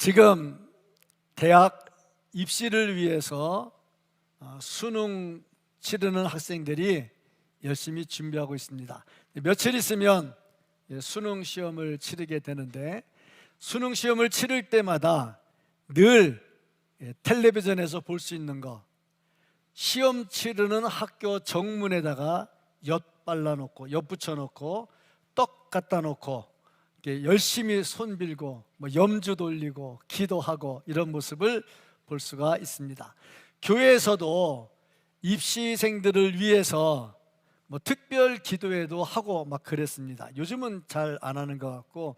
지금 대학 입시를 위해서 수능 치르는 학생들이 열심히 준비하고 있습니다. 며칠 있으면 수능 시험을 치르게 되는데, 수능 시험을 치를 때마다 늘 텔레비전에서 볼 수 있는 거, 시험 치르는 학교 정문에다가 엿 발라놓고, 엿 붙여놓고, 떡 갖다 놓고 열심히 손 빌고 염주 돌리고 기도하고 이런 모습을 볼 수가 있습니다. 교회에서도 입시생들을 위해서 특별 기도회도 하고 막 그랬습니다. 요즘은 잘 안 하는 것 같고,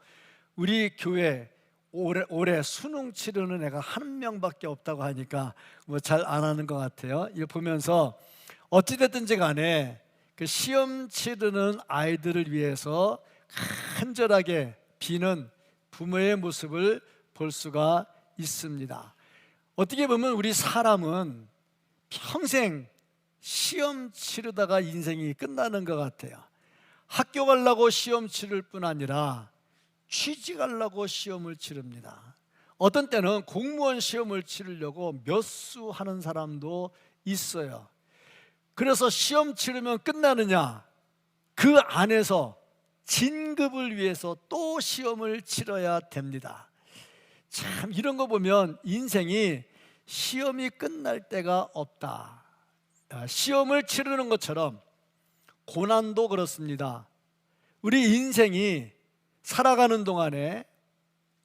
우리 교회 올해 수능 치르는 애가 한 명밖에 없다고 하니까 잘 안 하는 것 같아요. 이거 보면서 어찌됐든지 간에 그 시험 치르는 아이들을 위해서 간절하게 비는 부모의 모습을 볼 수가 있습니다. 어떻게 보면 우리 사람은 평생 시험 치르다가 인생이 끝나는 것 같아요. 학교 가려고 시험 치를 뿐 아니라 취직하려고 시험을 치릅니다. 어떤 때는 공무원 시험을 치르려고 몇 수 하는 사람도 있어요. 그래서 시험 치르면 끝나느냐? 그 안에서 진급을 위해서 또 시험을 치러야 됩니다. 참, 이런 거 보면 인생이 시험이 끝날 때가 없다. 시험을 치르는 것처럼 고난도 그렇습니다. 우리 인생이 살아가는 동안에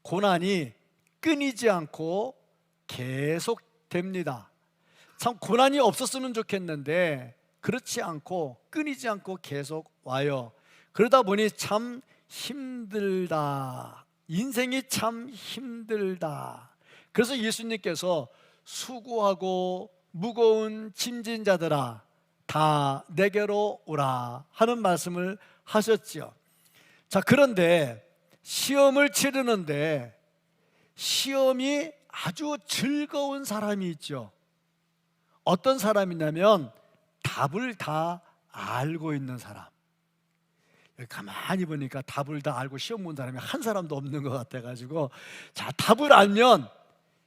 고난이 끊이지 않고 계속 됩니다. 참, 고난이 없었으면 좋겠는데 그렇지 않고 끊이지 않고 계속 와요. 그러다 보니 참 힘들다. 인생이 참 힘들다. 그래서 예수님께서 수고하고 무거운 짐진 자들아 다 내게로 오라 하는 말씀을 하셨지요. 자, 그런데 시험을 치르는데 시험이 아주 즐거운 사람이 있죠. 어떤 사람이냐면 답을 다 알고 있는 사람. 가만히 보니까 답을 다 알고 시험 본 사람이 한 사람도 없는 것 같아가지고, 자, 답을 알면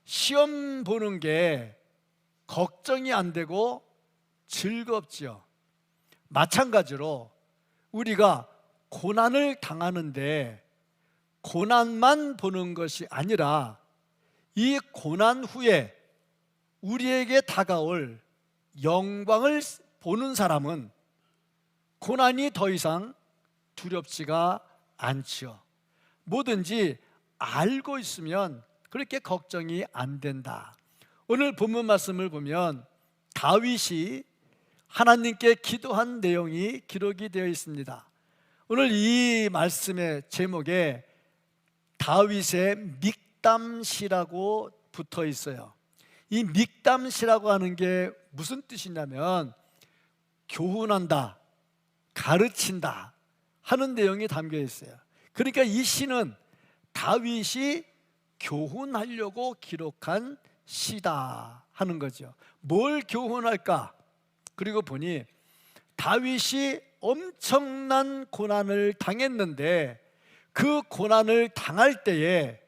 시험 보는 게 걱정이 안 되고 즐겁지요. 마찬가지로 우리가 고난을 당하는데 고난만 보는 것이 아니라 이 고난 후에 우리에게 다가올 영광을 보는 사람은 고난이 더 이상 두렵지가 않지요. 뭐든지 알고 있으면 그렇게 걱정이 안 된다. 오늘 본문 말씀을 보면 다윗이 하나님께 기도한 내용이 기록이 되어 있습니다. 오늘 이 말씀의 제목에 다윗의 믹담시라고 붙어 있어요. 이 믹담시라고 하는 게 무슨 뜻이냐면 교훈한다, 가르친다 하는 내용이 담겨 있어요. 그러니까 이 시는 다윗이 교훈하려고 기록한 시다 하는 거죠. 뭘 교훈할까? 그리고 보니 다윗이 엄청난 고난을 당했는데 그 고난을 당할 때에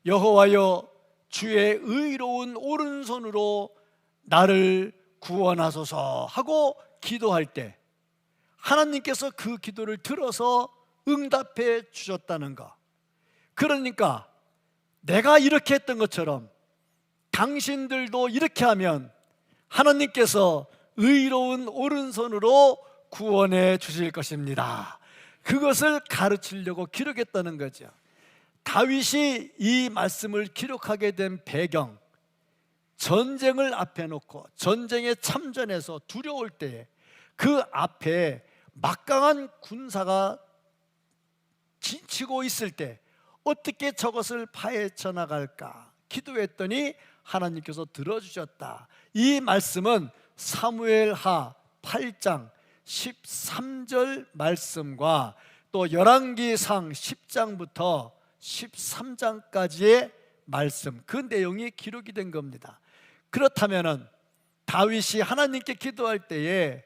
여호와여 주의 의로운 오른손으로 나를 구원하소서 하고 기도할 때 하나님께서 그 기도를 들어서 응답해 주셨다는 것. 그러니까 내가 이렇게 했던 것처럼 당신들도 이렇게 하면 하나님께서 의로운 오른손으로 구원해 주실 것입니다. 그것을 가르치려고 기록했다는 거죠. 다윗이 이 말씀을 기록하게 된 배경, 전쟁을 앞에 놓고 전쟁에 참전해서 두려울 때에 그 앞에 막강한 군사가 진치고 있을 때 어떻게 저것을 파헤쳐 나갈까 기도했더니 하나님께서 들어주셨다. 이 말씀은 사무엘하 8장 13절 말씀과 또 열왕기상 10장부터 13장까지의 말씀, 그 내용이 기록이 된 겁니다. 그렇다면 다윗이 하나님께 기도할 때에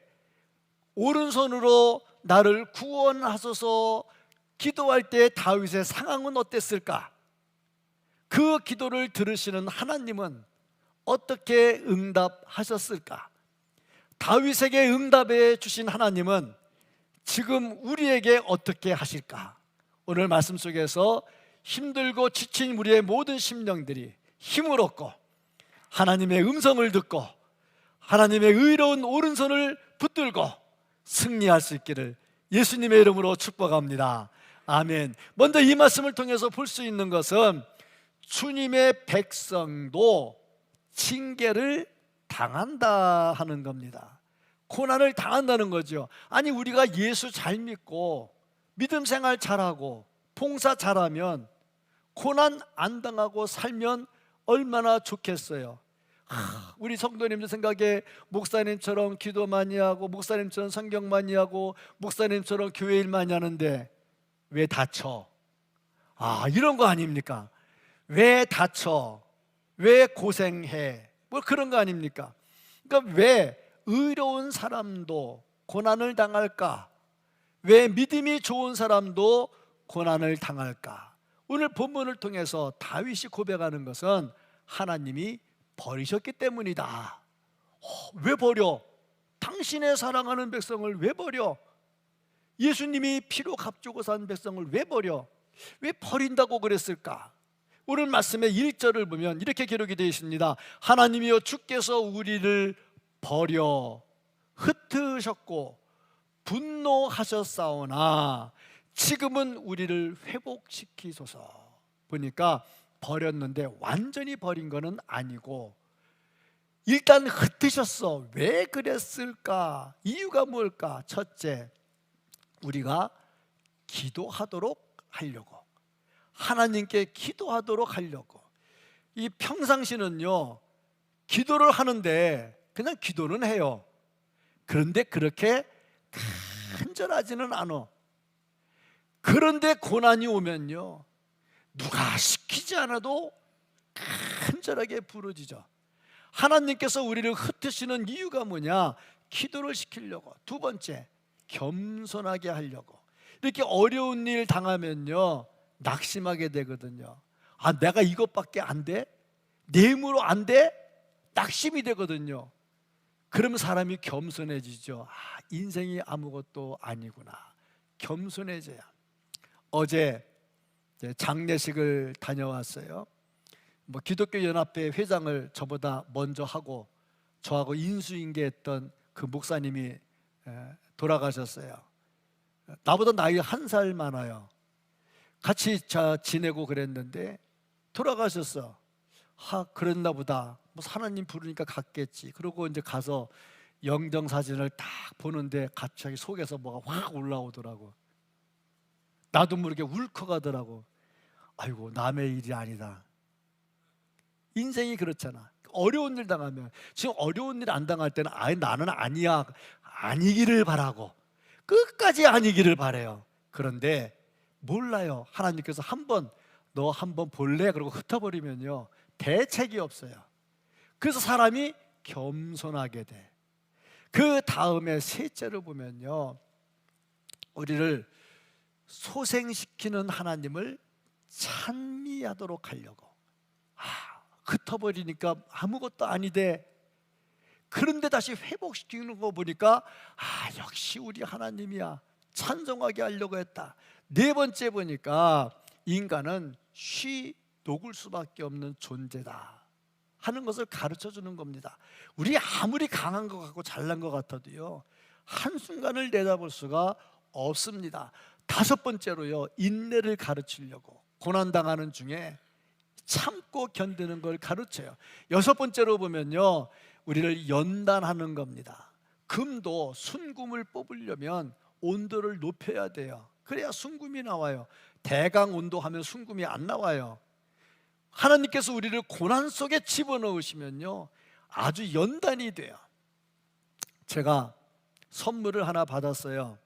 오른손으로 나를 구원하소서 기도할 때 다윗의 상황은 어땠을까? 그 기도를 들으시는 하나님은 어떻게 응답하셨을까? 다윗에게 응답해 주신 하나님은 지금 우리에게 어떻게 하실까? 오늘 말씀 속에서 힘들고 지친 우리의 모든 심령들이 힘을 얻고 하나님의 음성을 듣고 하나님의 의로운 오른손을 붙들고 승리할 수 있기를 예수님의 이름으로 축복합니다. 아멘. 먼저 이 말씀을 통해서 볼 수 있는 것은 주님의 백성도 징계를 당한다 하는 겁니다. 고난을 당한다는 거죠. 아니, 우리가 예수 잘 믿고 믿음 생활 잘하고 봉사 잘하면 고난 안 당하고 살면 얼마나 좋겠어요. 우리 성도님들 생각에 목사님처럼 기도 많이 하고 목사님처럼 성경 많이 하고 목사님처럼 교회 일 많이 하는데 왜 다쳐? 이런 거 아닙니까? 왜 다쳐? 왜 고생해? 뭐 그런 거 아닙니까? 그러니까 왜 의로운 사람도 고난을 당할까? 왜 믿음이 좋은 사람도 고난을 당할까? 오늘 본문을 통해서 다윗이 고백하는 것은 하나님이 버리셨기 때문이다. 왜 버려? 당신의 사랑하는 백성을 왜 버려? 예수님이 피로 값주고 산 백성을 왜 버려? 왜 버린다고 그랬을까? 오늘 말씀의 1절을 보면 이렇게 기록이 되어 있습니다. 하나님이여 주께서 우리를 버려 흩으셨고 분노하셨사오나 지금은 우리를 회복시키소서. 보니까 버렸는데 완전히 버린 거는 아니고 일단 흩으셨어. 왜 그랬을까? 이유가 뭘까? 첫째, 우리가 기도하도록 하려고, 하나님께 기도하도록 하려고. 이 평상시는요 기도를 하는데 그냥 기도는 해요. 그런데 그렇게 간절하지는 않아. 그런데 고난이 오면요 누가 시키지 않아도 간절하게 부르짖어. 하나님께서 우리를 흩으시는 이유가 뭐냐? 기도를 시키려고. 두 번째, 겸손하게 하려고. 이렇게 어려운 일 당하면요 낙심하게 되거든요. 내가 이것밖에 안 돼? 내 힘으로 안 돼? 낙심이 되거든요. 그러면 사람이 겸손해지죠. 인생이 아무것도 아니구나. 겸손해져야. 어제 장례식을 다녀왔어요. 기독교 연합회 회장을 저보다 먼저 하고 저하고 인수인계했던 그 목사님이 돌아가셨어요. 나보다 나이 1살 많아요. 같이 지내고 그랬는데 돌아가셨어. 그랬나 보다. 하나님 부르니까 갔겠지. 그러고 이제 가서 영정 사진을 딱 보는데 갑자기 속에서 뭐가 확 올라오더라고. 나도 모르게 울컥하더라고. 아이고, 남의 일이 아니다. 인생이 그렇잖아. 어려운 일 당하면, 지금 어려운 일 안 당할 때는 나는 아니야, 아니기를 바라고 끝까지 아니기를 바래요. 그런데 몰라요. 하나님께서 너 한번 볼래? 그러고 흩어버리면요 대책이 없어요. 그래서 사람이 겸손하게 돼. 그 다음에 셋째로 보면요 우리를 소생시키는 하나님을 찬미하도록 하려고. 흩어버리니까 아무것도 아니대. 그런데 다시 회복시키는 거 보니까 역시 우리 하나님이야. 찬송하게 하려고 했다. 네 번째 보니까 인간은 쉬 녹을 수밖에 없는 존재다 하는 것을 가르쳐 주는 겁니다. 우리 아무리 강한 것 같고 잘난 것 같아도요 한순간을 내다볼 수가 없습니다. 다섯 번째로요 인내를 가르치려고 고난당하는 중에 참고 견디는 걸 가르쳐요. 여섯 번째로 보면요 우리를 연단하는 겁니다. 금도 순금을 뽑으려면 온도를 높여야 돼요. 그래야 순금이 나와요. 대강 온도하면 순금이 안 나와요. 하나님께서 우리를 고난 속에 집어넣으시면요 아주 연단이 돼요. 제가 선물을 하나 받았어요.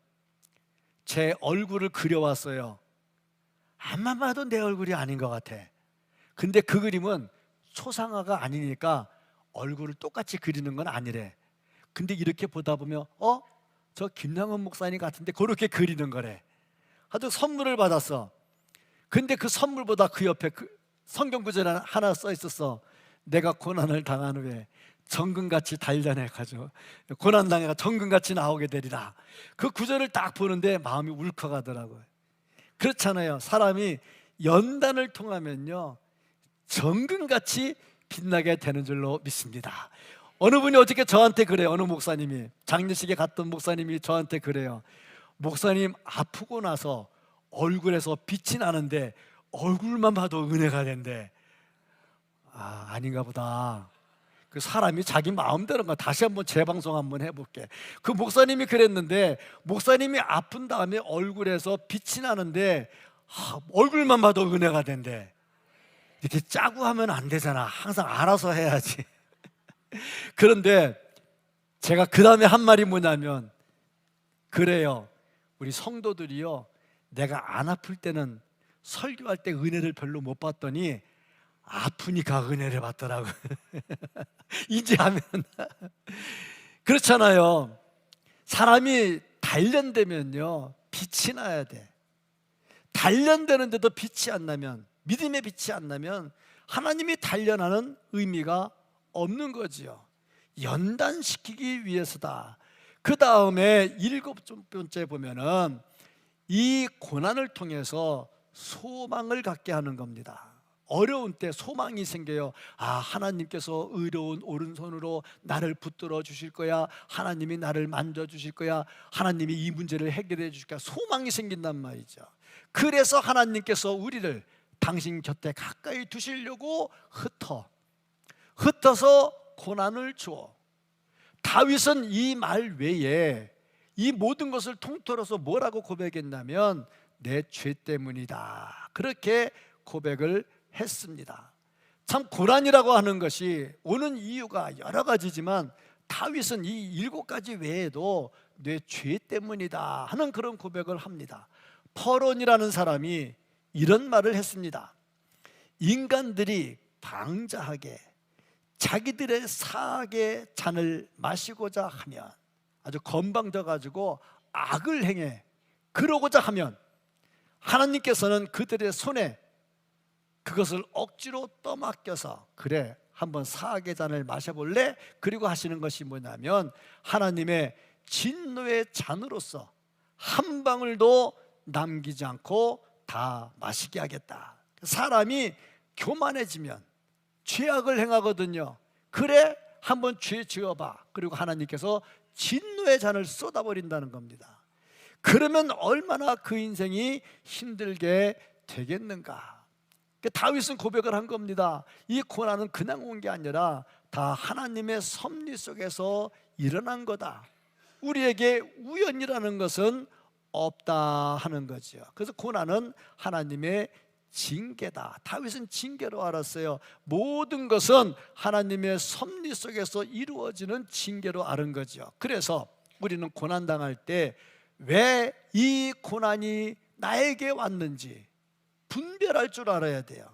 제 얼굴을 그려왔어요. 암만 봐도 내 얼굴이 아닌 것 같아. 근데 그 그림은 초상화가 아니니까 얼굴을 똑같이 그리는 건 아니래. 근데 이렇게 보다 보면 저 김양원 목사님 같은데 그렇게 그리는 거래. 하여튼 선물을 받았어. 근데 그 선물보다 그 옆에 성경 구절에 하나 써 있었어. 내가 고난을 당한 후에 정금같이 단련해 가지고 고난 당해가 정금같이 나오게 되리라. 그 구절을 딱 보는데 마음이 울컥하더라고요. 그렇잖아요. 사람이 연단을 통하면요 정금같이 빛나게 되는 줄로 믿습니다. 어느 분이 어저께 저한테 그래요. 어느 목사님이, 장례식에 갔던 목사님이 저한테 그래요. 목사님, 아프고 나서 얼굴에서 빛이 나는데 얼굴만 봐도 은혜가 된대. 아닌가 보다. 그 사람이 자기 마음대로인가. 다시 한번 재방송 한번 해볼게. 그 목사님이 그랬는데, 목사님이 아픈 다음에 얼굴에서 빛이 나는데 얼굴만 봐도 은혜가 된대. 이렇게 짜고 하면 안 되잖아. 항상 알아서 해야지. 그런데 제가 그 다음에 한 말이 뭐냐면, 그래요, 우리 성도들이요, 내가 안 아플 때는 설교할 때 은혜를 별로 못 받더니 아프니까 은혜를 받더라고. 이제 하면 그렇잖아요. 사람이 단련되면요 빛이 나야 돼. 단련되는데도 빛이 안 나면, 믿음의 빛이 안 나면 하나님이 단련하는 의미가 없는 거지요. 연단시키기 위해서다. 그 다음에 7번째 보면은 이 고난을 통해서 소망을 갖게 하는 겁니다. 어려운 때 소망이 생겨요. 하나님께서 의로운 오른손으로 나를 붙들어 주실 거야. 하나님이 나를 만져 주실 거야. 하나님이 이 문제를 해결해 주실 거야. 소망이 생긴단 말이죠. 그래서 하나님께서 우리를 당신 곁에 가까이 두시려고 흩어서 고난을 주어. 다윗은 이 말 외에 이 모든 것을 통틀어서 뭐라고 고백했냐면 내 죄 때문이다. 그렇게 고백을 했습니다. 참 고난이라고 하는 것이 오는 이유가 여러 가지지만 다윗은 이 7가지 외에도 내 죄 때문이다 하는 그런 고백을 합니다. 퍼론이라는 사람이 이런 말을 했습니다. 인간들이 방자하게 자기들의 사악의 잔을 마시고자 하면, 아주 건방져 가지고 악을 행해 그러고자 하면 하나님께서는 그들의 손에 그것을 억지로 떠맡겨서, 그래 한번 사악의 잔을 마셔볼래? 그리고 하시는 것이 뭐냐면 하나님의 진노의 잔으로서 한 방울도 남기지 않고 다 마시게 하겠다. 사람이 교만해지면 죄악을 행하거든요. 그래 한번 죄 지어봐. 그리고 하나님께서 진노의 잔을 쏟아버린다는 겁니다. 그러면 얼마나 그 인생이 힘들게 되겠는가. 다윗은 고백을 한 겁니다. 이 고난은 그냥 온 게 아니라 다 하나님의 섭리 속에서 일어난 거다. 우리에게 우연이라는 것은 없다 하는 거죠. 그래서 고난은 하나님의 징계다. 다윗은 징계로 알았어요. 모든 것은 하나님의 섭리 속에서 이루어지는 징계로 아는 거죠. 그래서 우리는 고난당할 때 왜 이 고난이 나에게 왔는지 분별할 줄 알아야 돼요.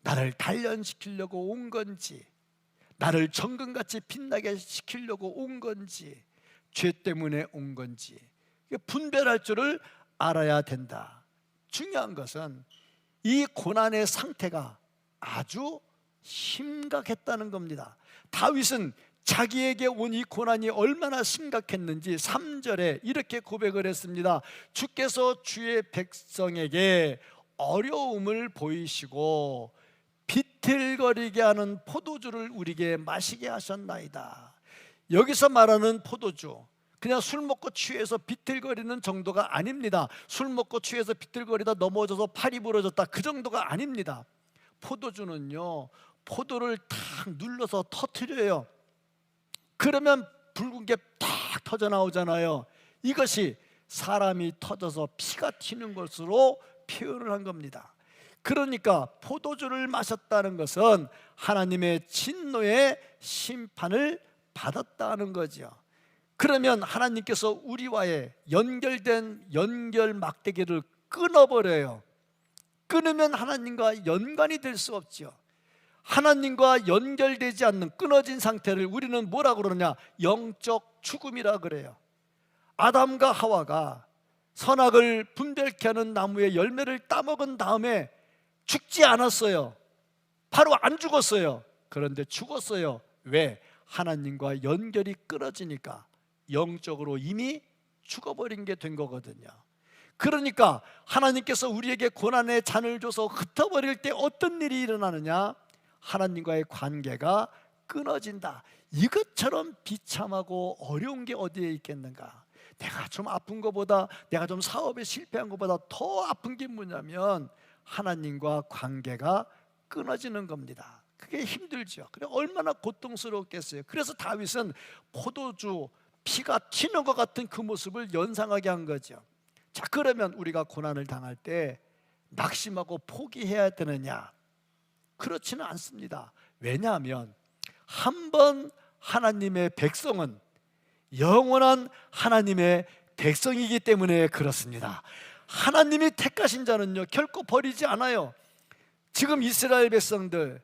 나를 단련시키려고 온 건지, 나를 정금같이 빛나게 시키려고 온 건지, 죄 때문에 온 건지 분별할 줄을 알아야 된다. 중요한 것은 이 고난의 상태가 아주 심각했다는 겁니다. 다윗은 자기에게 온 이 고난이 얼마나 심각했는지 3절에 이렇게 고백을 했습니다. 주께서 주의 백성에게 어려움을 보이시고 비틀거리게 하는 포도주를 우리에게 마시게 하셨나이다. 여기서 말하는 포도주, 그냥 술 먹고 취해서 비틀거리는 정도가 아닙니다. 술 먹고 취해서 비틀거리다 넘어져서 팔이 부러졌다, 그 정도가 아닙니다. 포도주는요, 포도를 탁 눌러서 터뜨려요. 그러면 붉은 게 탁 터져 나오잖아요. 이것이 사람이 터져서 피가 튀는 것으로 표현을 한 겁니다. 그러니까 포도주를 마셨다는 것은 하나님의 진노의 심판을 받았다는 거죠. 그러면 하나님께서 우리와의 연결된 연결 막대기를 끊어버려요. 끊으면 하나님과 연관이 될 수 없죠. 하나님과 연결되지 않는 끊어진 상태를 우리는 뭐라고 그러냐? 영적 죽음이라 그래요. 아담과 하와가 선악을 분별케 하는 나무의 열매를 따먹은 다음에 죽지 않았어요. 바로 안 죽었어요. 그런데 죽었어요. 왜? 하나님과 연결이 끊어지니까 영적으로 이미 죽어버린 게 된 거거든요. 그러니까 하나님께서 우리에게 고난의 잔을 줘서 흩어버릴 때 어떤 일이 일어나느냐? 하나님과의 관계가 끊어진다. 이것처럼 비참하고 어려운 게 어디에 있겠는가? 내가 좀 아픈 것보다, 내가 좀 사업에 실패한 것보다 더 아픈 게 뭐냐면 하나님과 관계가 끊어지는 겁니다. 그게 힘들죠. 그래 얼마나 고통스럽겠어요. 그래서 다윗은 포도주 피가 튀는 것 같은 그 모습을 연상하게 한 거죠. 자, 그러면 우리가 고난을 당할 때 낙심하고 포기해야 되느냐? 그렇지는 않습니다. 왜냐하면 한 번 하나님의 백성은 영원한 하나님의 백성이기 때문에 그렇습니다. 하나님이 택하신 자는요 결코 버리지 않아요. 지금 이스라엘 백성들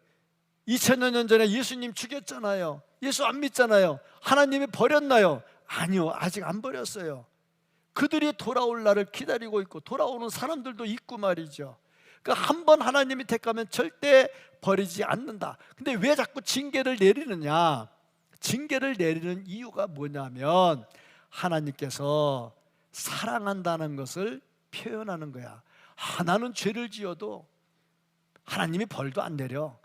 2000여 년 전에 예수님 죽였잖아요. 예수 안 믿잖아요. 하나님이 버렸나요? 아니요, 아직 안 버렸어요. 그들이 돌아올 날을 기다리고 있고 돌아오는 사람들도 있고 말이죠. 그러니까 한 번 하나님이 택하면 절대 버리지 않는다. 근데 왜 자꾸 징계를 내리느냐? 징계를 내리는 이유가 뭐냐면 하나님께서 사랑한다는 것을 표현하는 거야. 나는 죄를 지어도 하나님이 벌도 안 내려.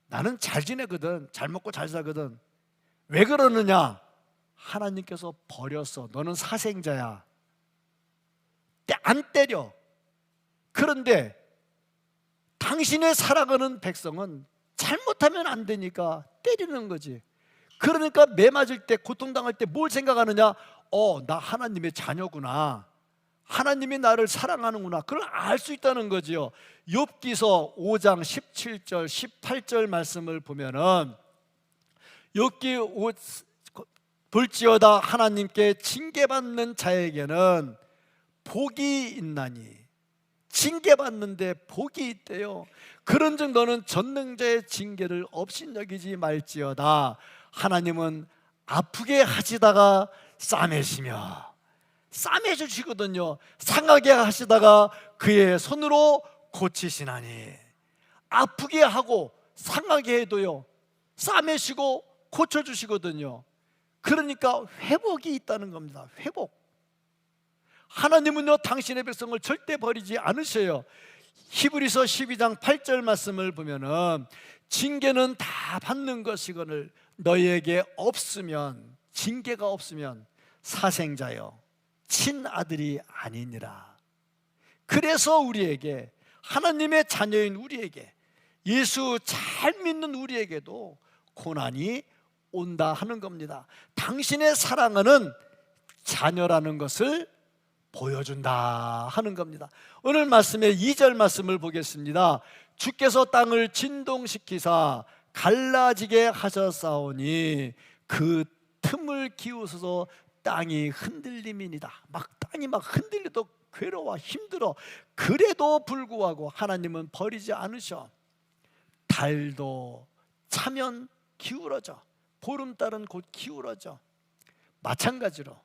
나는 잘 지내거든. 잘 먹고 잘 살거든. 왜 그러느냐? 하나님께서 버렸어. 너는 사생자야. 안 때려. 그런데 당신의 사랑하는 백성은 잘못하면 안 되니까 때리는 거지. 그러니까 매 맞을 때, 고통당할 때 뭘 생각하느냐? 나 하나님의 자녀구나. 하나님이 나를 사랑하는구나. 그걸 알 수 있다는 거지요. 욥기서 5장 17절 18절 말씀을 보면은 욥기 볼지어다 하나님께 징계받는 자에게는 복이 있나니. 징계받는데 복이 있대요. 그런즉 너는 전능자의 징계를 업신여기지 말지어다. 하나님은 아프게 하시다가 싸매시며 싸매주시거든요. 상하게 하시다가 그의 손으로 고치시나니. 아프게 하고 상하게 해도요 싸매시고 고쳐주시거든요. 그러니까 회복이 있다는 겁니다. 회복. 하나님은요 당신의 백성을 절대 버리지 않으셔요. 히브리서 12장 8절 말씀을 보면은 징계는 다 받는 것이거늘 너희에게 없으면, 징계가 없으면 사생자여 친아들이 아니니라. 그래서 우리에게, 하나님의 자녀인 우리에게, 예수 잘 믿는 우리에게도 고난이 온다 하는 겁니다. 당신의 사랑하는 자녀라는 것을 보여준다 하는 겁니다. 오늘 말씀의 2절 말씀을 보겠습니다. 주께서 땅을 진동시키사 갈라지게 하셨사오니 그 틈을 기우소서 땅이 흔들림이니이다. 땅이 막 흔들려도 괴로워 힘들어. 그래도 불구하고 하나님은 버리지 않으셔. 달도 차면 기울어져. 보름달은 곧 기울어져. 마찬가지로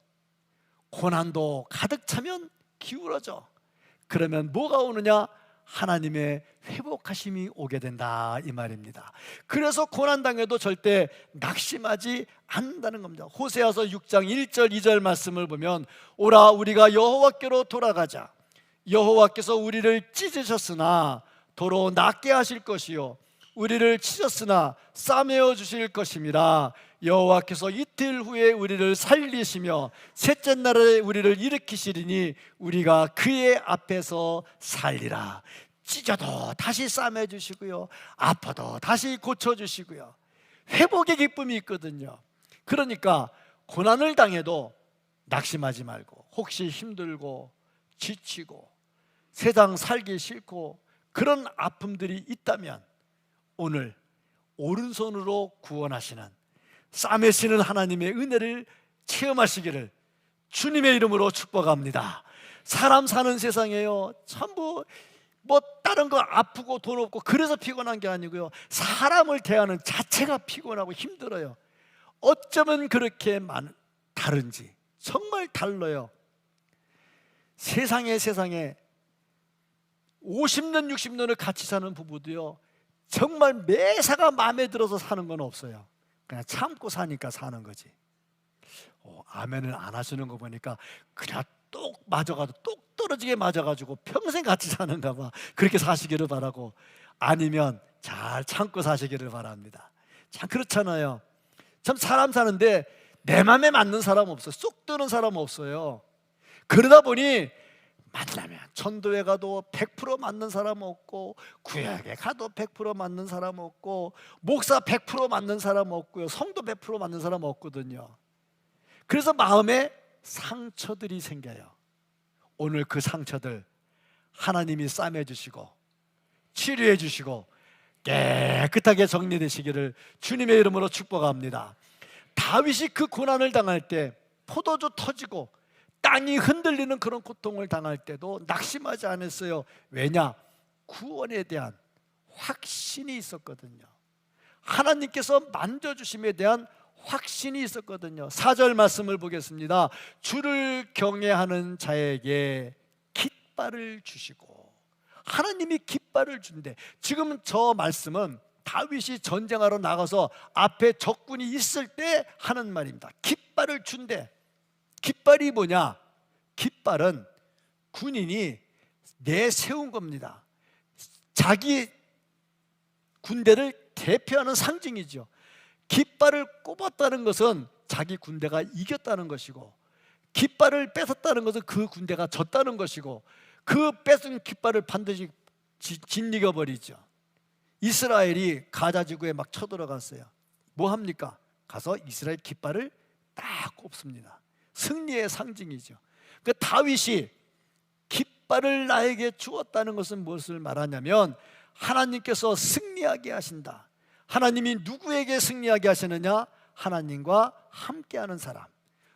고난도 가득 차면 기울어져. 그러면 뭐가 오느냐? 하나님의 회복하심이 오게 된다 이 말입니다. 그래서 고난당해도 절대 낙심하지 않는다는 겁니다. 호세아서 6장 1절 2절 말씀을 보면 오라 우리가 여호와께로 돌아가자. 여호와께서 우리를 찢으셨으나 도로 낫게 하실 것이요 우리를 치셨으나 싸매어 주실 것임이라. 여호와께서 이틀 후에 우리를 살리시며 셋째 날에 우리를 일으키시리니 우리가 그의 앞에서 살리라. 찢어도 다시 싸매 주시고요 아파도 다시 고쳐 주시고요 회복의 기쁨이 있거든요. 그러니까 고난을 당해도 낙심하지 말고, 혹시 힘들고 지치고 세상 살기 싫고 그런 아픔들이 있다면 오늘 오른손으로 구원하시는 싸매시는 하나님의 은혜를 체험하시기를 주님의 이름으로 축복합니다. 사람 사는 세상에요 전부 다른 거 아프고 돈 없고 그래서 피곤한 게 아니고요 사람을 대하는 자체가 피곤하고 힘들어요. 어쩌면 그렇게 다른지 정말 달라요. 세상에 50년 60년을 같이 사는 부부도요 정말 매사가 마음에 들어서 사는 건 없어요. 그냥 참고 사니까 사는 거지. 아멘을 안 하시는 거 보니까 그냥 똑 맞아가지고 똑 떨어지게 맞아가지고 평생 같이 사는가 봐. 그렇게 사시기를 바라고, 아니면 잘 참고 사시기를 바랍니다. 참 그렇잖아요. 참 사람 사는데 내 맘에 맞는 사람 없어요. 쏙 드는 사람 없어요. 그러다 보니 만나면 전도회 가도 100% 맞는 사람 없고, 구약에 가도 100% 맞는 사람 없고, 목사 100% 맞는 사람 없고요, 성도 100% 맞는 사람 없거든요. 그래서 마음에 상처들이 생겨요. 오늘 그 상처들 하나님이 싸매 주시고 치료해 주시고 깨끗하게 정리되시기를 주님의 이름으로 축복합니다. 다윗이 그 고난을 당할 때, 포도주 터지고 땅이 흔들리는 그런 고통을 당할 때도 낙심하지 않았어요. 왜냐? 구원에 대한 확신이 있었거든요. 하나님께서 만져주심에 대한 확신이 있었거든요. 4절 말씀을 보겠습니다. 주를 경외하는 자에게 깃발을 주시고, 하나님이 깃발을 준대. 지금 저 말씀은 다윗이 전쟁하러 나가서 앞에 적군이 있을 때 하는 말입니다. 깃발을 준대. 깃발이 뭐냐? 깃발은 군인이 내세운 겁니다. 자기 군대를 대표하는 상징이죠. 깃발을 꼽았다는 것은 자기 군대가 이겼다는 것이고, 깃발을 뺏었다는 것은 그 군대가 졌다는 것이고, 그 뺏은 깃발을 반드시 짓이겨 버리죠. 이스라엘이 가자 지구에 막 쳐들어갔어요. 뭐 합니까? 가서 이스라엘 깃발을 딱 꼽습니다. 승리의 상징이죠. 그 다윗이 깃발을 나에게 주었다는 것은 무엇을 말하냐면, 하나님께서 승리하게 하신다. 하나님이 누구에게 승리하게 하시느냐? 하나님과 함께하는 사람.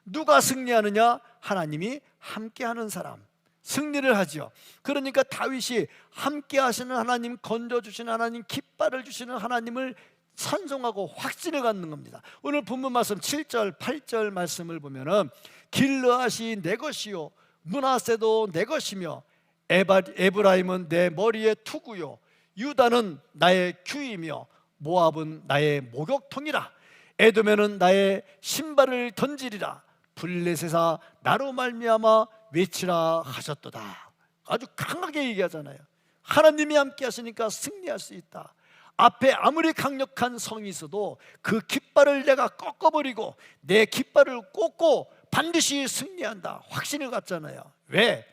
누가 승리하느냐? 하나님이 함께하는 사람 승리를 하지요. 그러니까 다윗이 함께 하시는 하나님, 건져주시는 하나님, 깃발을 주시는 하나님을 찬송하고 확신을 갖는 겁니다. 오늘 본문 말씀 7절 8절 말씀을 보면은 길르앗이 내 것이요 므낫세도 내 것이며 에브라임은 내 머리의 투구요 유다는 나의 규이며 모압은 나의 목욕통이라. 에돔에는 나의 신발을 던지리라. 블레셋아 나로 말미암아 외치라 하셨도다. 아주 강하게 얘기하잖아요. 하나님이 함께 하시니까 승리할 수 있다. 앞에 아무리 강력한 성이 있어도 그 깃발을 내가 꺾어버리고 내 깃발을 꽂고 반드시 승리한다. 확신을 갖잖아요. 왜?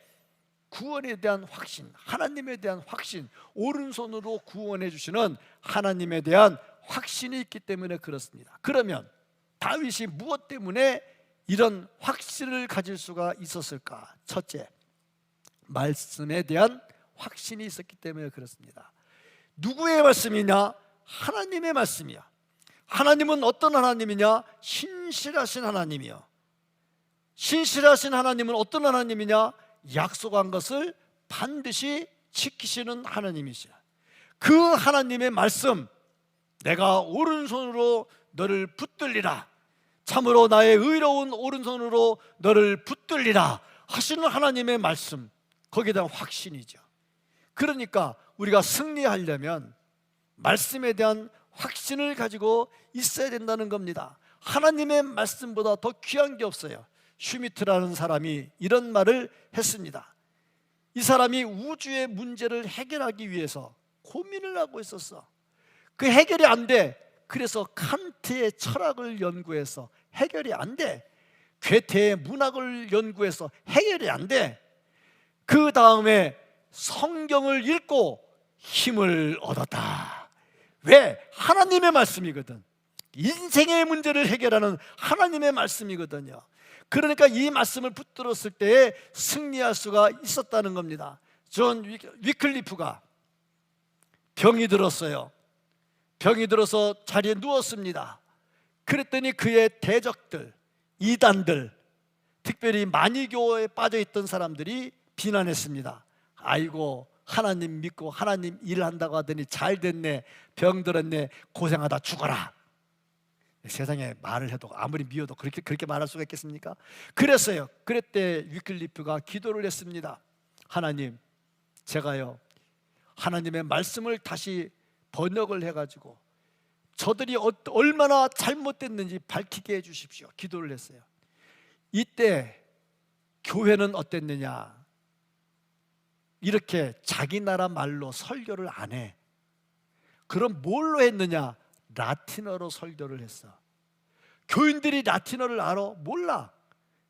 구원에 대한 확신, 하나님에 대한 확신, 오른손으로 구원해 주시는 하나님에 대한 확신이 있기 때문에 그렇습니다. 그러면 다윗이 무엇 때문에 이런 확신을 가질 수가 있었을까? 첫째, 말씀에 대한 확신이 있었기 때문에 그렇습니다. 누구의 말씀이냐? 하나님의 말씀이야. 하나님은 어떤 하나님이냐? 신실하신 하나님이요. 신실하신 하나님은 어떤 하나님이냐? 약속한 것을 반드시 지키시는 하나님이시야. 그 하나님의 말씀, 내가 오른손으로 너를 붙들리라, 참으로 나의 의로운 오른손으로 너를 붙들리라 하시는 하나님의 말씀, 거기에 대한 확신이죠. 그러니까 우리가 승리하려면 말씀에 대한 확신을 가지고 있어야 된다는 겁니다. 하나님의 말씀보다 더 귀한 게 없어요. 슈미트라는 사람이 이런 말을 했습니다. 이 사람이 우주의 문제를 해결하기 위해서 고민을 하고 있었어. 그 해결이 안 돼. 그래서 칸트의 철학을 연구해서 해결이 안 돼. 괴테의 문학을 연구해서 해결이 안 돼. 그 다음에 성경을 읽고 힘을 얻었다. 왜? 하나님의 말씀이거든. 인생의 문제를 해결하는 하나님의 말씀이거든요. 그러니까 이 말씀을 붙들었을 때에 승리할 수가 있었다는 겁니다. 존 위클리프가 병이 들었어요. 병이 들어서 자리에 누웠습니다. 그랬더니 그의 대적들, 이단들, 특별히 만이교에 빠져있던 사람들이 비난했습니다. 아이고, 하나님 믿고 하나님 일한다고 하더니 잘 됐네, 병 들었네, 고생하다 죽어라. 세상에 말을 해도 아무리 미워도 그렇게 말할 수가 있겠습니까? 그랬어요. 그랬대 위클리프가 기도를 했습니다. 하나님, 제가요 하나님의 말씀을 다시 번역을 해가지고 저들이 얼마나 잘못됐는지 밝히게 해주십시오. 기도를 했어요. 이때 교회는 어땠느냐? 이렇게 자기 나라 말로 설교를 안 해. 그럼 뭘로 했느냐? 라틴어로 설교를 했어. 교인들이 라틴어를 알아? 몰라.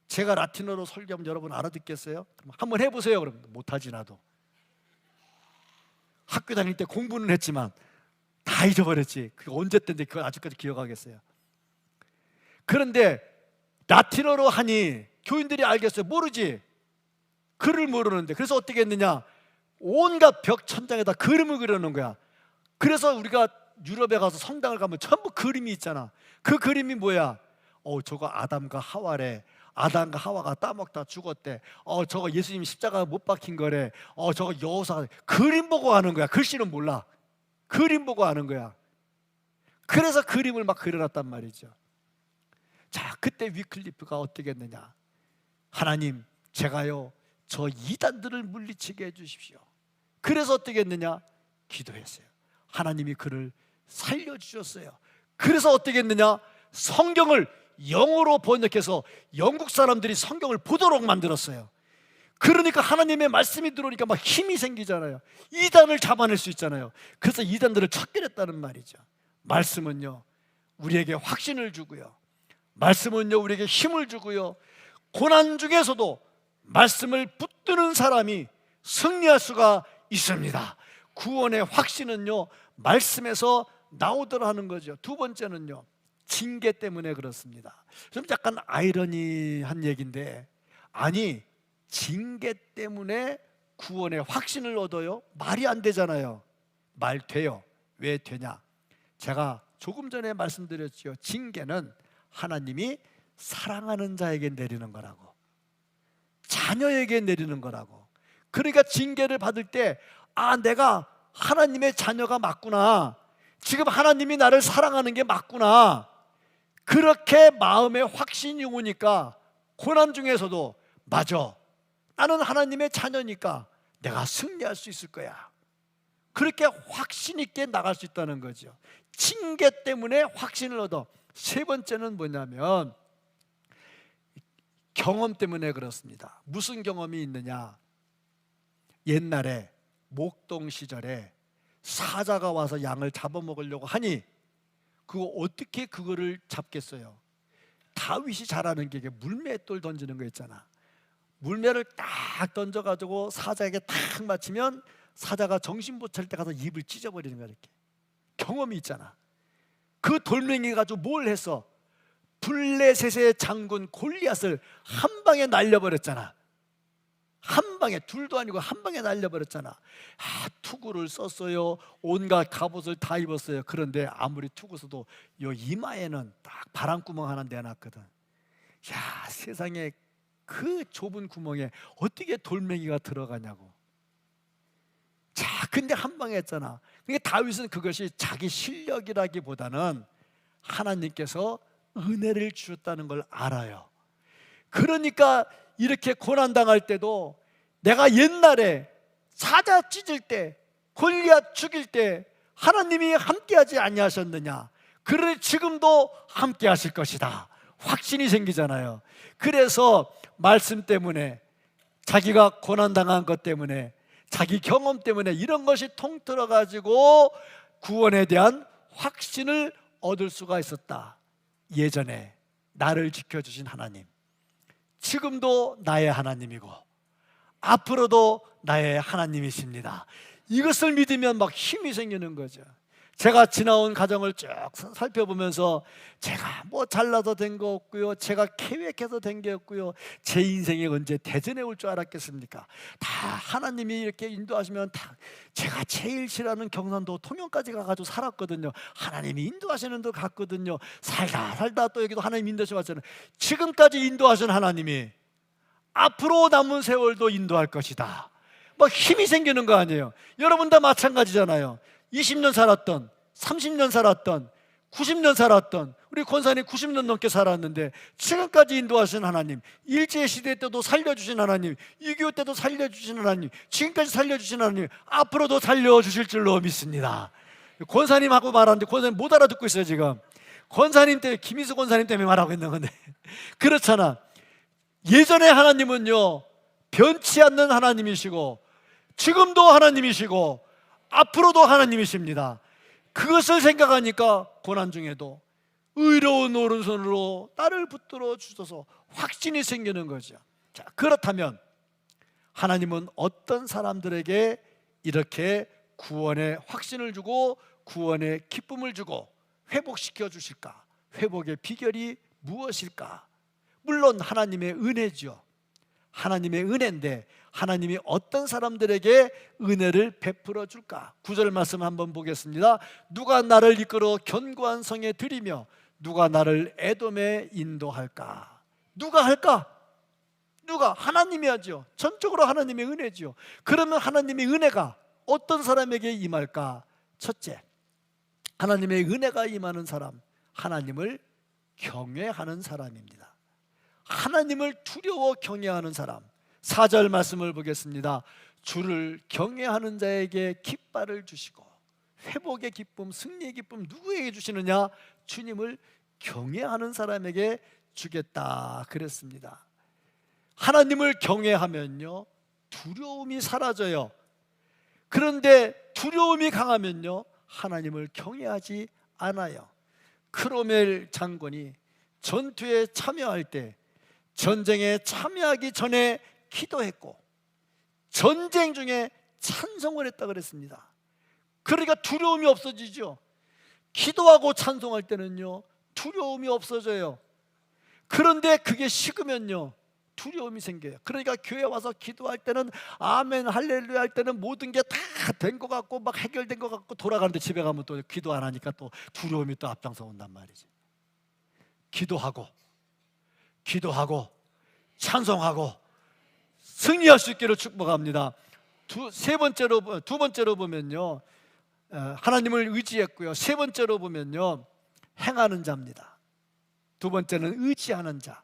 제가 라틴어로 설교하면 여러분 알아듣겠어요? 그럼 한번 해보세요. 그럼 못하지. 나도 학교 다닐 때 공부는 했지만 다 잊어버렸지. 그게 언제 때인데 그걸 아직까지 기억하겠어요. 그런데 라틴어로 하니 교인들이 알겠어요? 모르지. 글을 모르는데. 그래서 어떻게 했느냐? 온갖 벽 천장에다 그림을 그려놓은 거야. 그래서 우리가 유럽에 가서 성당을 가면 전부 그림이 있잖아. 그 그림이 뭐야? 저거 아담과 하와래. 아담과 하와가 따먹다 죽었대. 저거 예수님이 십자가 못 박힌 거래. 저거 여호사. 그림 보고 하는 거야. 글씨는 몰라. 그림 보고 하는 거야. 그래서 그림을 막 그려놨단 말이죠. 자, 그때 위클리프가 어떻게 했느냐? 하나님, 제가요 저 이단들을 물리치게 해주십시오. 그래서 어떻게 했느냐? 기도했어요. 하나님이 그를 살려주셨어요. 그래서 어떻게 했느냐? 성경을 영어로 번역해서 영국 사람들이 성경을 보도록 만들었어요. 그러니까 하나님의 말씀이 들어오니까 막 힘이 생기잖아요. 이단을 잡아낼 수 있잖아요. 그래서 이단들을 척결했다는 말이죠. 말씀은요 우리에게 확신을 주고요, 말씀은요 우리에게 힘을 주고요, 고난 중에서도 말씀을 붙드는 사람이 승리할 수가 있습니다. 구원의 확신은요 말씀에서 나오더라 하는 거죠. 두 번째는요 징계 때문에 그렇습니다. 좀 약간 아이러니한 얘기인데, 아니 징계 때문에 구원의 확신을 얻어요? 말이 안 되잖아요. 말 돼요. 왜 되냐? 제가 조금 전에 말씀드렸죠. 징계는 하나님이 사랑하는 자에게 내리는 거라고, 자녀에게 내리는 거라고. 그러니까 징계를 받을 때 내가 하나님의 자녀가 맞구나, 지금 하나님이 나를 사랑하는 게 맞구나, 그렇게 마음에 확신이 오니까 고난 중에서도 맞아, 나는 하나님의 자녀니까 내가 승리할 수 있을 거야, 그렇게 확신 있게 나갈 수 있다는 거죠. 징계 때문에 확신을 얻어. 세 번째는 뭐냐면 경험 때문에 그렇습니다. 무슨 경험이 있느냐? 옛날에 목동 시절에 사자가 와서 양을 잡아먹으려고 하니 어떻게 그거를 잡겠어요? 다윗이 잘하는 게 물맷돌 던지는 거 있잖아. 물매를 딱 던져가지고 사자에게 딱 맞히면 사자가 정신 못 차릴 때 가서 입을 찢어버리는 거야. 이렇게 경험이 있잖아. 그 돌멩이 가지고 뭘 했어? 블레셋의 장군 골리앗을 한 방에 날려버렸잖아. 한 방에, 둘도 아니고 한 방에 날려버렸잖아. 투구를 썼어요. 온갖 갑옷을 다 입었어요. 그런데 아무리 투구 써도 요 이마에는 딱 바람구멍 하나 내놨거든. 야, 세상에 그 좁은 구멍에 어떻게 돌멩이가 들어가냐고. 자, 근데 한 방에 했잖아. 그러니까 다윗은 그것이 자기 실력이라기보다는 하나님께서 은혜를 주셨다는 걸 알아요. 그러니까 이렇게 고난당할 때도, 내가 옛날에 사자 찢을 때, 골리앗 죽일 때 하나님이 함께하지 아니하셨느냐, 그러니 지금도 함께하실 것이다, 확신이 생기잖아요. 그래서 말씀 때문에, 자기가 고난당한 것 때문에, 자기 경험 때문에 이런 것이 통틀어가지고 구원에 대한 확신을 얻을 수가 있었다. 예전에 나를 지켜주신 하나님, 지금도 나의 하나님이고 앞으로도 나의 하나님이십니다. 이것을 믿으면 막 힘이 생기는 거죠. 제가 지나온 가정을 쭉 살펴보면서 제가 뭐 잘나서 된 거 없고요, 제가 계획해서 된 게 없고요, 제 인생에 언제 대전에 올 줄 알았겠습니까? 다 하나님이 이렇게 인도하시면, 다 제가 제일 싫어하는 경산도 통영까지 가가지고 살았거든요. 하나님이 인도하시는 데 갔거든요. 살다 또 여기도 하나님 인도하셔 왔잖아요. 지금까지 인도하신 하나님이 앞으로 남은 세월도 인도할 것이다. 막 힘이 생기는 거 아니에요? 여러분 다 마찬가지잖아요. 20년 살았던, 30년 살았던, 90년 살았던, 우리 권사님 90년 넘게 살았는데 지금까지 인도하신 하나님, 일제시대 때도 살려주신 하나님, 6.25 때도 살려주신 하나님, 지금까지 살려주신 하나님, 앞으로도 살려주실 줄로 믿습니다. 권사님하고 말하는데 권사님 못 알아듣고 있어요 지금. 권사님 때문에, 김희수 권사님 때문에 말하고 있는 건데 그렇잖아. 예전에 하나님은요 변치 않는 하나님이시고 지금도 하나님이시고 앞으로도 하나님이십니다. 그것을 생각하니까 고난 중에도 의로운 오른손으로 나를 붙들어 주셔서 확신이 생기는 거죠. 자, 그렇다면 하나님은 어떤 사람들에게 이렇게 구원의 확신을 주고 구원의 기쁨을 주고 회복시켜 주실까? 회복의 비결이 무엇일까? 물론 하나님의 은혜죠. 하나님의 은혜인데 하나님이 어떤 사람들에게 은혜를 베풀어 줄까? 9절 말씀 한번 보겠습니다. 누가 나를 이끌어 견고한 성에 들이며 누가 나를 에돔에 인도할까? 누가 할까? 누가? 하나님이 하죠. 전적으로 하나님의 은혜죠. 그러면 하나님의 은혜가 어떤 사람에게 임할까? 첫째, 하나님의 은혜가 임하는 사람, 하나님을 경외하는 사람입니다. 하나님을 두려워 경외하는 사람. 4절 말씀을 보겠습니다. 주를 경외하는 자에게 깃발을 주시고, 회복의 기쁨, 승리의 기쁨 누구에게 주시느냐? 주님을 경외하는 사람에게 주겠다 그랬습니다. 하나님을 경외하면요 두려움이 사라져요. 그런데 두려움이 강하면요 하나님을 경외하지 않아요. 크로멜 장군이 전투에 참여할 때 전쟁에 참여하기 전에 기도했고 전쟁 중에 찬송을 했다 그랬습니다. 그러니까 두려움이 없어지죠. 기도하고 찬송할 때는요 두려움이 없어져요. 그런데 그게 식으면요 두려움이 생겨요. 그러니까 교회 와서 기도할 때는 아멘 할렐루야 할 때는 모든 게 다 된 것 같고 막 해결된 것 같고 돌아가는데 집에 가면 또 기도 안 하니까 또 두려움이 또 앞장서 온단 말이지. 기도하고 찬송하고 승리할 수 있기를 축복합니다. 두 번째로 보면요 하나님을 의지했고요. 세 번째로 보면요 행하는 자입니다. 두 번째는 의지하는 자,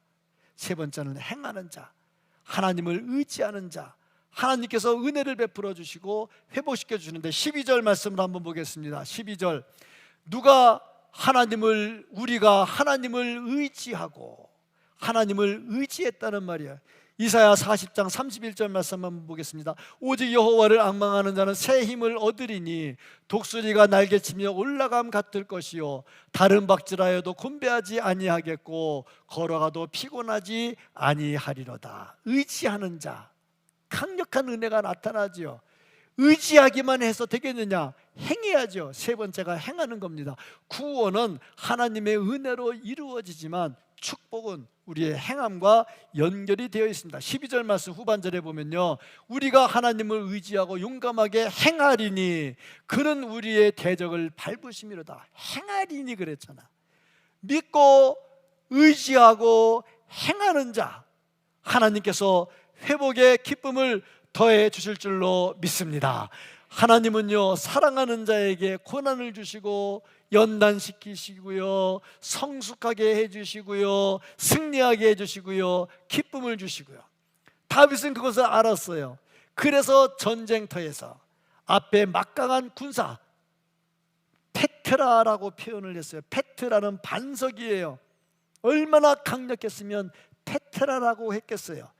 세 번째는 행하는 자. 하나님을 의지하는 자, 하나님께서 은혜를 베풀어 주시고 회복시켜 주시는데 12절 말씀을 한번 보겠습니다. 12절, 우리가 하나님을 의지하고 하나님을 의지했다는 말이에요. 이사야 40장 31절 말씀 한번 보겠습니다. 오직 여호와를 앙망하는 자는 새 힘을 얻으리니 독수리가 날개치며 올라감 같을 것이요 다른 박질하여도 곤배하지 아니하겠고 걸어가도 피곤하지 아니하리로다. 의지하는 자, 강력한 은혜가 나타나지요. 의지하기만 해서 되겠느냐? 행해야죠. 세 번째가 행하는 겁니다. 구원은 하나님의 은혜로 이루어지지만 축복은 우리의 행함과 연결이 되어 있습니다. 12절 말씀 후반절에 보면요 우리가 하나님을 의지하고 용감하게 행하리니 그는 우리의 대적을 밟으심이로다. 행하리니 그랬잖아. 믿고 의지하고 행하는 자, 하나님께서 회복의 기쁨을 더해 주실 줄로 믿습니다. 하나님은요 사랑하는 자에게 고난을 주시고 연단시키시고요 성숙하게 해주시고요 승리하게 해주시고요 기쁨을 주시고요. 다윗은 그것을 알았어요. 그래서 전쟁터에서 앞에 막강한 군사 페트라라고 표현을 했어요. 페트라는 반석이에요. 얼마나 강력했으면 페트라라고 했겠어요.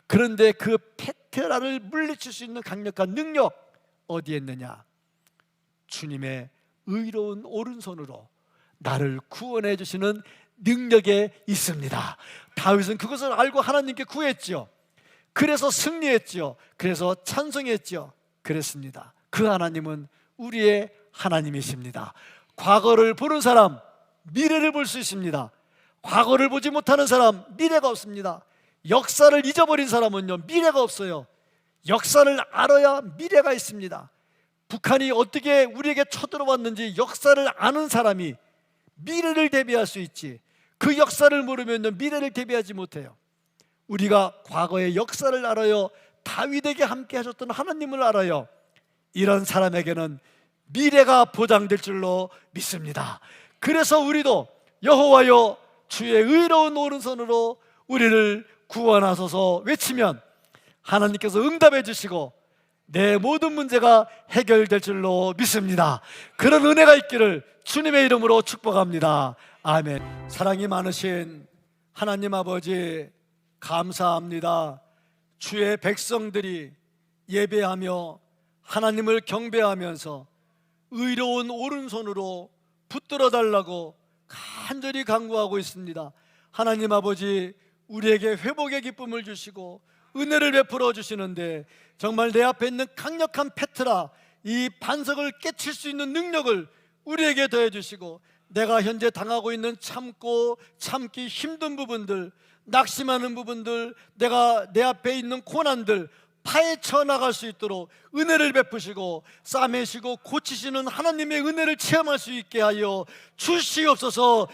그런데 그 페트라를 물리칠 수 있는 강력한 능력 어디에 있느냐? 주님의 의로운 오른손으로 나를 구원해 주시는 능력에 있습니다. 다윗은 그것을 알고 하나님께 구했죠. 그래서 승리했죠. 그래서 찬송했죠. 그랬습니다. 그 하나님은 우리의 하나님이십니다. 과거를 보는 사람 미래를 볼 수 있습니다. 과거를 보지 못하는 사람 미래가 없습니다. 역사를 잊어버린 사람은요 미래가 없어요. 역사를 알아야 미래가 있습니다. 북한이 어떻게 우리에게 쳐들어왔는지 역사를 아는 사람이 미래를 대비할 수 있지, 그 역사를 모르면 미래를 대비하지 못해요. 우리가 과거의 역사를 알아요. 다윗에게 함께 하셨던 하나님을 알아요. 이런 사람에게는 미래가 보장될 줄로 믿습니다. 그래서 우리도 여호와여 주의 의로운 오른손으로 우리를 구원하소서 외치면 하나님께서 응답해 주시고 내 모든 문제가 해결될 줄로 믿습니다. 그런 은혜가 있기를 주님의 이름으로 축복합니다. 아멘. 사랑이 많으신 하나님 아버지, 감사합니다. 주의 백성들이 예배하며 하나님을 경배하면서 의로운 오른손으로 붙들어 달라고 간절히 간구하고 있습니다. 하나님 아버지, 우리에게 회복의 기쁨을 주시고 은혜를 베풀어 주시는데 정말 내 앞에 있는 강력한 페트라, 이 반석을 깨칠 수 있는 능력을 우리에게 더해 주시고, 내가 현재 당하고 있는 참고 참기 힘든 부분들, 낙심하는 부분들, 내가 내 앞에 있는 고난들 파헤쳐 나갈 수 있도록 은혜를 베푸시고 싸매시고 고치시는 하나님의 은혜를 체험할 수 있게 하여 주시옵소서.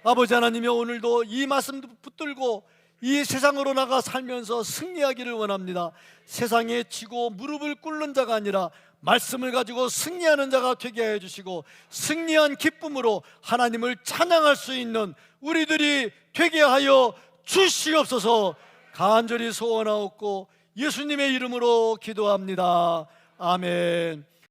아버지 하나님이 오늘도 이 말씀 붙들고 이 세상으로 나가 살면서 승리하기를 원합니다. 세상에 지고 무릎을 꿇는 자가 아니라 말씀을 가지고 승리하는 자가 되게 해 주시고, 승리한 기쁨으로 하나님을 찬양할 수 있는 우리들이 되게 하여 주시옵소서. 간절히 소원하옵고 예수님의 이름으로 기도합니다. 아멘.